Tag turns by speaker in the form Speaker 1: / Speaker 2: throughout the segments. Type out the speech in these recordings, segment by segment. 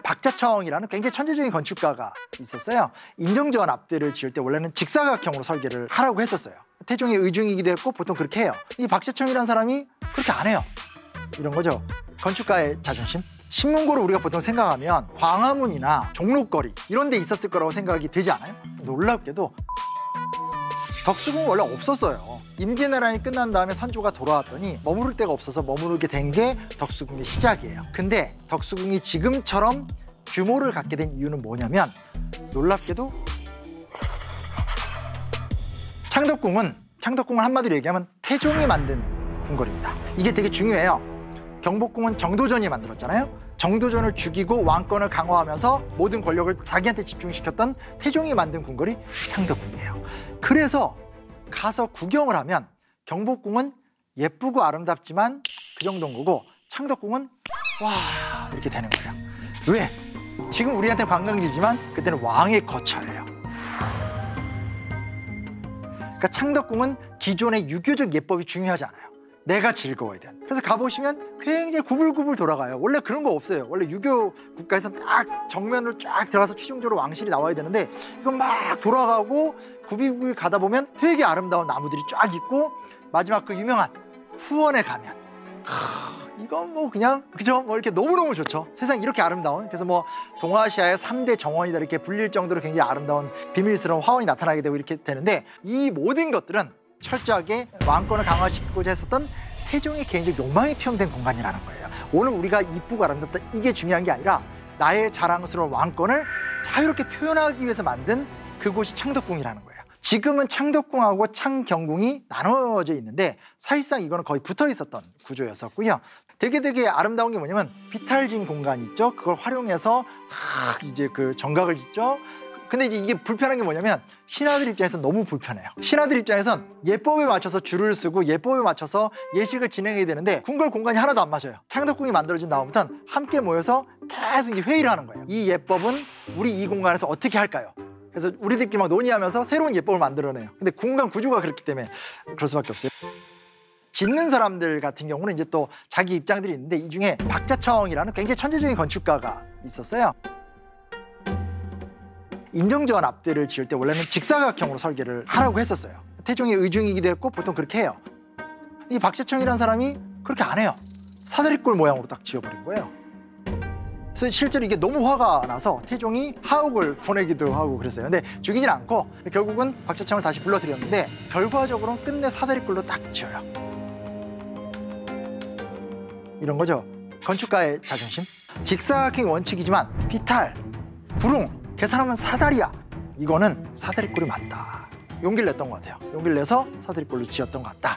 Speaker 1: 박자청이라는 굉장히 천재적인 건축가가 있었어요. 인정지원 앞들을 지을 때 원래는 직사각형으로 설계를 하라고 했었어요. 태종의 의중이기도 했고 보통 그렇게 해요. 이 박자청이라는 사람이 그렇게 안 해요. 이런 거죠. 건축가의 자존심? 신문고를 우리가 보통 생각하면 광화문이나 종로거리 이런 데 있었을 거라고 생각이 되지 않아요? 놀랍게도 덕수궁은 원래 없었어요. 임진왜란이 끝난 다음에 선조가 돌아왔더니 머무를 데가 없어서 머무르게 된 게 덕수궁의 시작이에요. 근데 덕수궁이 지금처럼 규모를 갖게 된 이유는 뭐냐면 놀랍게도 창덕궁은 한마디로 얘기하면 태종이 만든 궁궐입니다. 이게 되게 중요해요. 경복궁은 정도전이 만들었잖아요. 정도전을 죽이고 왕권을 강화하면서 모든 권력을 자기한테 집중시켰던 태종이 만든 궁궐이 창덕궁이에요. 그래서 가서 구경을 하면 경복궁은 예쁘고 아름답지만 그 정도인 거고 창덕궁은 와 이렇게 되는 거예요. 왜? 지금 우리한테 관광지지만 그때는 왕의 거처예요. 그러니까 창덕궁은 기존의 유교적 예법이 중요하지 않아요. 내가 즐거워야 돼. 그래서 가보시면 굉장히 구불구불 돌아가요. 원래 그런 거 없어요. 원래 유교 국가에서 딱 정면으로 쫙 들어가서 최종적으로 왕실이 나와야 되는데 이건 막 돌아가고 구비구비 가다 보면 되게 아름다운 나무들이 쫙 있고 마지막 그 유명한 후원에 가면 이건 뭐 그냥 그죠? 뭐 이렇게 너무너무 좋죠. 세상 이렇게 아름다운 그래서 뭐 동아시아의 3대 정원이다 이렇게 불릴 정도로 굉장히 아름다운 비밀스러운 화원이 나타나게 되고 이렇게 되는데 이 모든 것들은 철저하게 왕권을 강화시키고자 했었던 태종의 개인적 욕망이 투영된 공간이라는 거예요. 오늘 우리가 이쁘고 아름답다 이게 중요한 게 아니라 나의 자랑스러운 왕권을 자유롭게 표현하기 위해서 만든 그곳이 창덕궁이라는 거예요. 지금은 창덕궁하고 창경궁이 나눠져 있는데 사실상 이거는 거의 붙어 있었던 구조였었고요. 되게 아름다운 게 뭐냐면 비탈진 공간이 있죠. 그걸 활용해서 딱 이제 그 정각을 짓죠. 근데 이제 이게 불편한 게 뭐냐면 신하들 입장에서 너무 불편해요. 신하들 입장에선 예법에 맞춰서 줄을 쓰고 예법에 맞춰서 예식을 진행해야 되는데 궁궐 공간이 하나도 안 맞아요. 창덕궁이 만들어진 다음부터는 함께 모여서 계속 이제 회의를 하는 거예요. 이 예법은 우리 이 공간에서 어떻게 할까요? 그래서 우리들끼리 막 논의하면서 새로운 예법을 만들어내요. 근데 공간 구조가 그렇기 때문에 그럴 수밖에 없어요. 짓는 사람들 같은 경우는 이제 또 자기 입장들이 있는데 이 중에 박자청이라는 굉장히 천재적인 건축가가 있었어요. 인정지원 앞들을 지을 때 원래는 직사각형으로 설계를 하라고 했었어요. 태종의 의중이기도 했고 보통 그렇게 해요. 이 박자청이라는 사람이 그렇게 안 해요. 사다리꼴 모양으로 딱 지어버린 거예요. 그래서 실제로 이게 너무 화가 나서 태종이 하옥을 보내기도 하고 그랬어요. 근데 죽이진 않고 결국은 박자청을 다시 불러들였는데 결과적으로는 끝내 사다리꼴로 딱 지어요. 이런 거죠. 건축가의 자존심. 직사각형이 원칙이지만 비탈, 불웅 계산하면 사다리야. 이거는 사다리꼴이 맞다. 용기를 냈던 것 같아요. 용기를 내서 사다리꼴로 지었던 것 같다.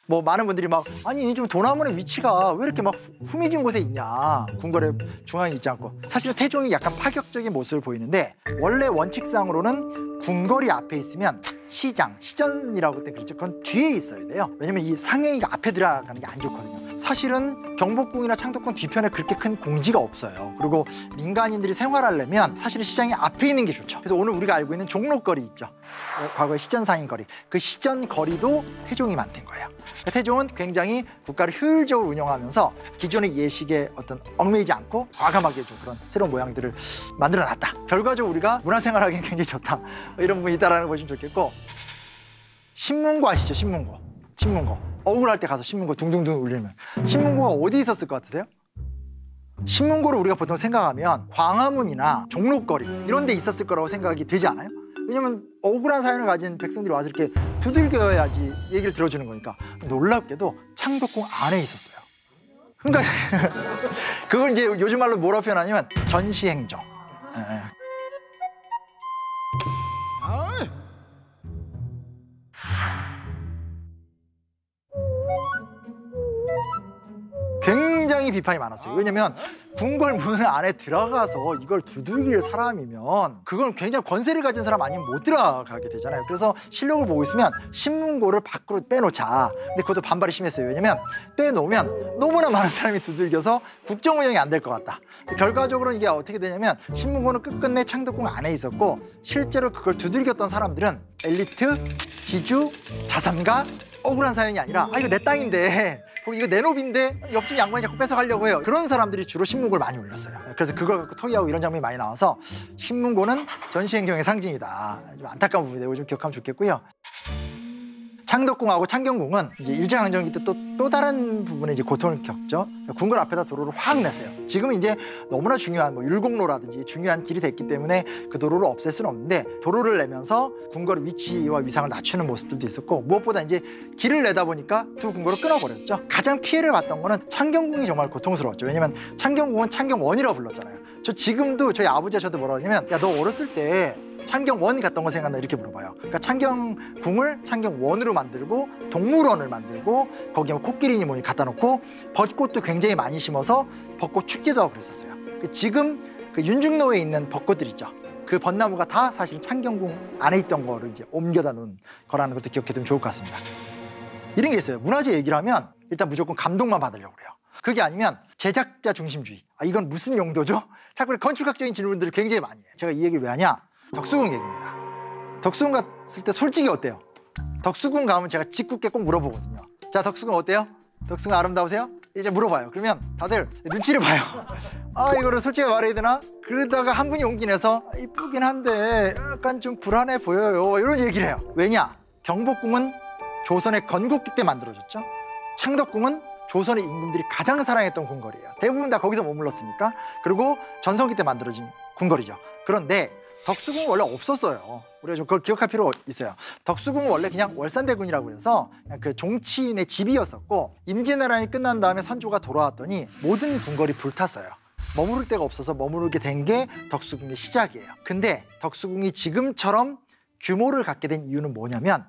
Speaker 1: 뭐 많은 분들이 막 아니 좀 도남문의 위치가 왜 이렇게 막 후미진 곳에 있냐. 궁궐의 중앙에 있지 않고. 사실은 태종이 약간 파격적인 모습을 보이는데 원래 원칙상으로는 궁궐이 앞에 있으면 시장, 시전이라고 그때 그랬죠. 그건 뒤에 있어야 돼요. 왜냐면 이 상행이가 앞에 들어가는 게 안 좋거든요. 사실은 경복궁이나 창덕궁 뒤편에 그렇게 큰 공지가 없어요. 그리고 민간인들이 생활하려면 사실은 시장이 앞에 있는 게 좋죠. 그래서 오늘 우리가 알고 있는 종로거리 있죠. 과거의 시전상인거리. 그 시전거리도 태종이 만든 거예요. 태종은 굉장히 국가를 효율적으로 운영하면서 기존의 예식에 어떤 얽매이지 않고 과감하게 좀 그런 새로운 모양들을 만들어놨다. 결과적으로 우리가 문화생활하기엔 굉장히 좋다. 이런 부분이 있다는 걸 보시면 좋겠고 신문고 아시죠? 신문고. 억울할 때 가서 신문고 둥둥둥 울리면 신문고가 어디 있었을 것 같으세요? 신문고를 우리가 보통 생각하면 광화문이나 종로거리 이런 데 있었을 거라고 생각이 되지 않아요? 왜냐면 억울한 사연을 가진 백성들이 와서 이렇게 두들겨야지 얘기를 들어주는 거니까. 놀랍게도 창덕궁 안에 있었어요. 그러니까 그걸 이제 요즘 말로 뭐라고 표현하냐면 전시행정. 굉장히 비판이 많았어요. 왜냐면 궁궐 문 안에 들어가서 이걸 두들길 사람이면 그건 굉장히 권세를 가진 사람 아니면 못 들어가게 되잖아요. 그래서 실록을 보고 있으면 신문고를 밖으로 빼놓자. 근데 그것도 반발이 심했어요. 왜냐면 빼놓으면 너무나 많은 사람이 두들겨서 국정 운영이 안 될 것 같다. 결과적으로 이게 어떻게 되냐면 신문고는 끝끝내 창덕궁 안에 있었고 실제로 그걸 두들겼던 사람들은 엘리트, 지주, 자산가 억울한 사연이 아니라 이거 내 땅인데 이거 내 노비인데 옆집 양반이 자꾸 뺏어가려고 해요. 그런 사람들이 주로 신문고를 많이 올렸어요. 그래서 그걸 갖고 토의하고 이런 장면이 많이 나와서 신문고는 전시행정의 상징이다. 좀 안타까운 부분이 되고 좀 기억하면 좋겠고요. 창덕궁하고 창경궁은 이제 일제강점기 때 또 다른 부분에 이제 고통을 겪죠. 궁궐 앞에다 도로를 확 냈어요. 지금은 이제 너무나 중요한 율곡로라든지 중요한 길이 됐기 때문에 그 도로를 없앨 수는 없는데 도로를 내면서 궁궐의 위치와 위상을 낮추는 모습들도 있었고 무엇보다 이제 길을 내다 보니까 두 궁궐을 끊어버렸죠. 가장 피해를 봤던 거는 창경궁이 정말 고통스러웠죠. 왜냐면 창경궁은 창경원이라고 불렀잖아요. 저 지금도 저희 아버지가 저한테 뭐라고 하냐면 야, 너 어렸을 때 창경원 갔던 거 생각나 이렇게 물어봐요. 그러니까 창경궁을 창경원으로 만들고 동물원을 만들고 거기에 뭐 코끼리니 뭐니 갖다 놓고 벚꽃도 굉장히 많이 심어서 벚꽃 축제도 하고 그랬었어요. 지금 그 윤중로에 있는 벚꽃들 있죠. 그 벚나무가 다 사실 창경궁 안에 있던 거를 이제 옮겨다 놓은 거라는 것도 기억해두면 좋을 것 같습니다. 이런 게 있어요. 문화재 얘기를 하면 일단 무조건 감동만 받으려고 그래요. 그게 아니면 제작자 중심주의. 이건 무슨 용도죠? 자꾸 건축학적인 질문들을 굉장히 많이 해요. 제가 이 얘기를 왜 하냐? 덕수궁 얘기입니다. 덕수궁 갔을 때 솔직히 어때요? 덕수궁 가면 제가 짓궂게 꼭 물어보거든요. 자, 덕수궁 어때요? 덕수궁 아름다우세요? 이제 물어봐요. 그러면 다들 눈치를 봐요. 이거를 솔직히 말해야 되나? 그러다가 한 분이 용기 내서 이쁘긴 한데 약간 좀 불안해 보여요. 이런 얘기를 해요. 왜냐? 경복궁은 조선의 건국기 때 만들어졌죠. 창덕궁은 조선의 임금들이 가장 사랑했던 궁궐이에요. 대부분 다 거기서 머물렀으니까. 그리고 전성기 때 만들어진 궁궐이죠. 그런데 덕수궁은 원래 없었어요. 우리가 좀 그걸 기억할 필요가 있어요. 덕수궁은 원래 그냥 월산대군이라고 해서 그냥 그 종치인의 집이었었고 임진왜란이 끝난 다음에 선조가 돌아왔더니 모든 궁궐이 불탔어요. 머무를 데가 없어서 머무르게 된 게 덕수궁의 시작이에요. 근데 덕수궁이 지금처럼 규모를 갖게 된 이유는 뭐냐면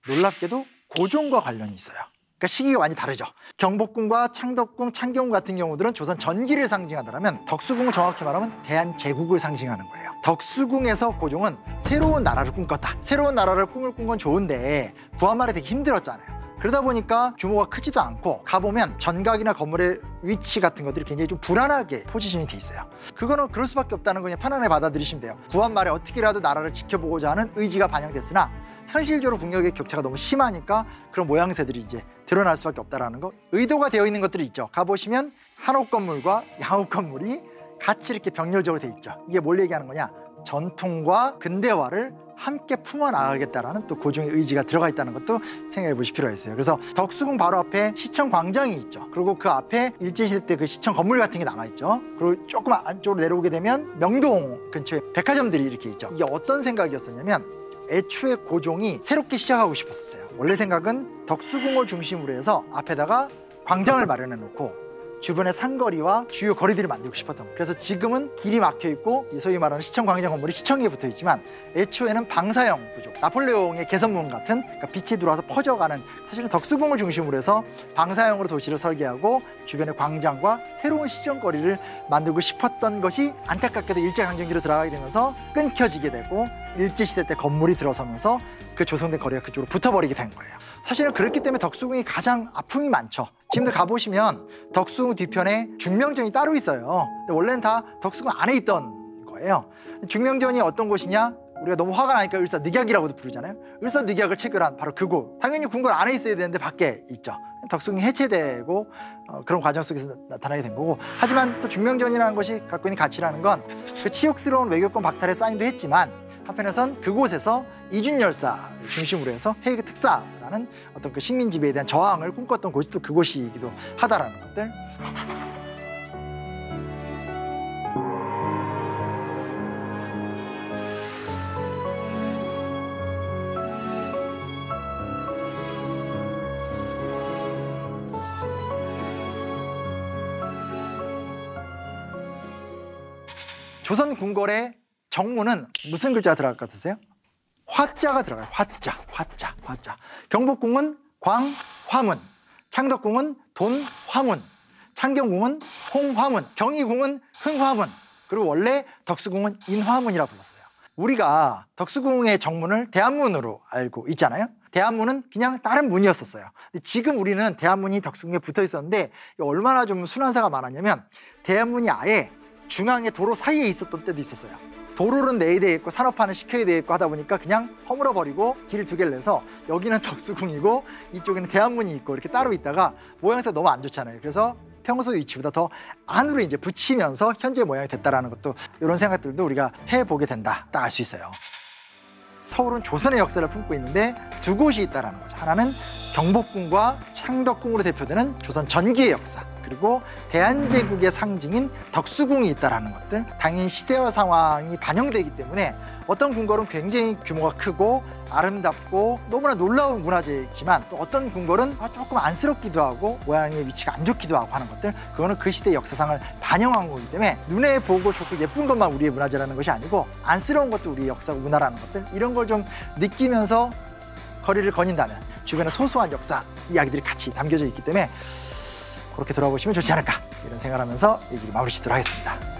Speaker 1: 놀랍게도 고종과 관련이 있어요. 그러니까 시기가 많이 다르죠. 경복궁과 창덕궁, 창경궁 같은 경우들은 조선 전기를 상징하더라면 덕수궁은 정확히 말하면 대한제국을 상징하는 거예요. 덕수궁에서 고종은 새로운 나라를 꿈꿨다. 새로운 나라를 꿈을 꾼 건 좋은데 구한말에 되게 힘들었잖아요. 그러다 보니까 규모가 크지도 않고 가보면 전각이나 건물의 위치 같은 것들이 굉장히 좀 불안하게 포지션이 돼 있어요. 그거는 그럴 수밖에 없다는 거 그냥 편안하게 받아들이시면 돼요. 구한말에 어떻게라도 나라를 지켜보고자 하는 의지가 반영됐으나 현실적으로 국력의 격차가 너무 심하니까 그런 모양새들이 이제 드러날 수밖에 없다는 거. 의도가 되어 있는 것들이 있죠. 가보시면 한옥 건물과 양옥 건물이 같이 이렇게 병렬적으로 돼 있죠. 이게 뭘 얘기하는 거냐? 전통과 근대화를 함께 품어나가겠다라는 또 고종의 의지가 들어가 있다는 것도 생각해 보실 필요가 있어요. 그래서 덕수궁 바로 앞에 시청 광장이 있죠. 그리고 그 앞에 일제시대 때 그 시청 건물 같은 게 남아있죠. 그리고 조금 안쪽으로 내려오게 되면 명동 근처에 백화점들이 이렇게 있죠. 이게 어떤 생각이었었냐면 애초에 고종이 새롭게 시작하고 싶었어요. 원래 생각은 덕수궁을 중심으로 해서 앞에다가 광장을 마련해 놓고 주변의 상거리와 주요 거리들을 만들고 싶었던 거예요. 그래서 지금은 길이 막혀 있고 소위 말하는 시청 광장 건물이 시청에 붙어 있지만 애초에는 방사형 구조, 나폴레옹의 개선문 같은 그러니까 빛이 들어와서 퍼져가는 사실은 덕수궁을 중심으로 해서 방사형으로 도시를 설계하고 주변의 광장과 새로운 시정거리를 만들고 싶었던 것이 안타깝게도 일제강점기로 들어가게 되면서 끊겨지게 되고 일제시대 때 건물이 들어서면서 그 조성된 거리가 그쪽으로 붙어버리게 된 거예요. 사실은 그렇기 때문에 덕수궁이 가장 아픔이 많죠. 지금도 가보시면 덕수궁 뒤편에 중명전이 따로 있어요. 근데 원래는 다 덕수궁 안에 있던 거예요. 중명전이 어떤 곳이냐? 우리가 너무 화가 나니까 을사늑약이라고도 부르잖아요. 을사늑약을 체결한 바로 그곳. 당연히 궁궐 안에 있어야 되는데 밖에 있죠. 덕수궁이 해체되고 그런 과정 속에서 나타나게 된 거고. 하지만 또 중명전이라는 것이 갖고 있는 가치라는 건 그 치욕스러운 외교권 박탈에 사인도 했지만 한편에선 그곳에서 이준열사를 중심으로 해서 헤이그 특사라는 어떤 그 식민 지배에 대한 저항을 꿈꿨던 곳이 또 그곳이기도 하다라는 것들. 조선 궁궐의 정문은 무슨 글자가 들어갈 것 같으세요? 화자가 들어가요. 화자. 경복궁은 광화문, 창덕궁은 돈화문, 창경궁은 홍화문, 경희궁은 흥화문, 그리고 원래 덕수궁은 인화문이라고 불렀어요. 우리가 덕수궁의 정문을 대한문으로 알고 있잖아요. 대한문은 그냥 다른 문이었었어요. 근데 지금 우리는 대한문이 덕수궁에 붙어 있었는데 얼마나 좀 순환사가 많았냐면 대한문이 아예 중앙의 도로 사이에 있었던 때도 있었어요. 도로는 내야 되겠고 산업화는 시켜야 되겠고 하다 보니까 그냥 허물어 버리고 길 두 개를 내서 여기는 덕수궁이고 이쪽에는 대한문이 있고 이렇게 따로 있다가 모양새가 너무 안 좋잖아요. 그래서 평소 위치보다 더 안으로 이제 붙이면서 현재 모양이 됐다라는 것도 이런 생각들도 우리가 해보게 된다. 딱 알 수 있어요. 서울은 조선의 역사를 품고 있는데 두 곳이 있다는 거죠. 하나는 경복궁과 창덕궁으로 대표되는 조선 전기의 역사, 그리고 대한제국의 상징인 덕수궁이 있다는 것들. 당연히 시대와 상황이 반영되기 때문에 어떤 궁궐은 굉장히 규모가 크고 아름답고 너무나 놀라운 문화재이지만 또 어떤 궁궐은 조금 안쓰럽기도 하고 모양의 위치가 안 좋기도 하고 하는 것들, 그거는 그 시대의 역사상을 반영한 거기 때문에 눈에 보고 좋고 예쁜 것만 우리의 문화재라는 것이 아니고 안쓰러운 것도 우리의 역사 문화라는 것들, 이런 걸 좀 느끼면서 거리를 거닌다면 주변의 소소한 역사 이야기들이 같이 담겨져 있기 때문에 그렇게 돌아보시면 좋지 않을까, 이런 생각을 하면서 얘기를 마무리 짓도록 하겠습니다.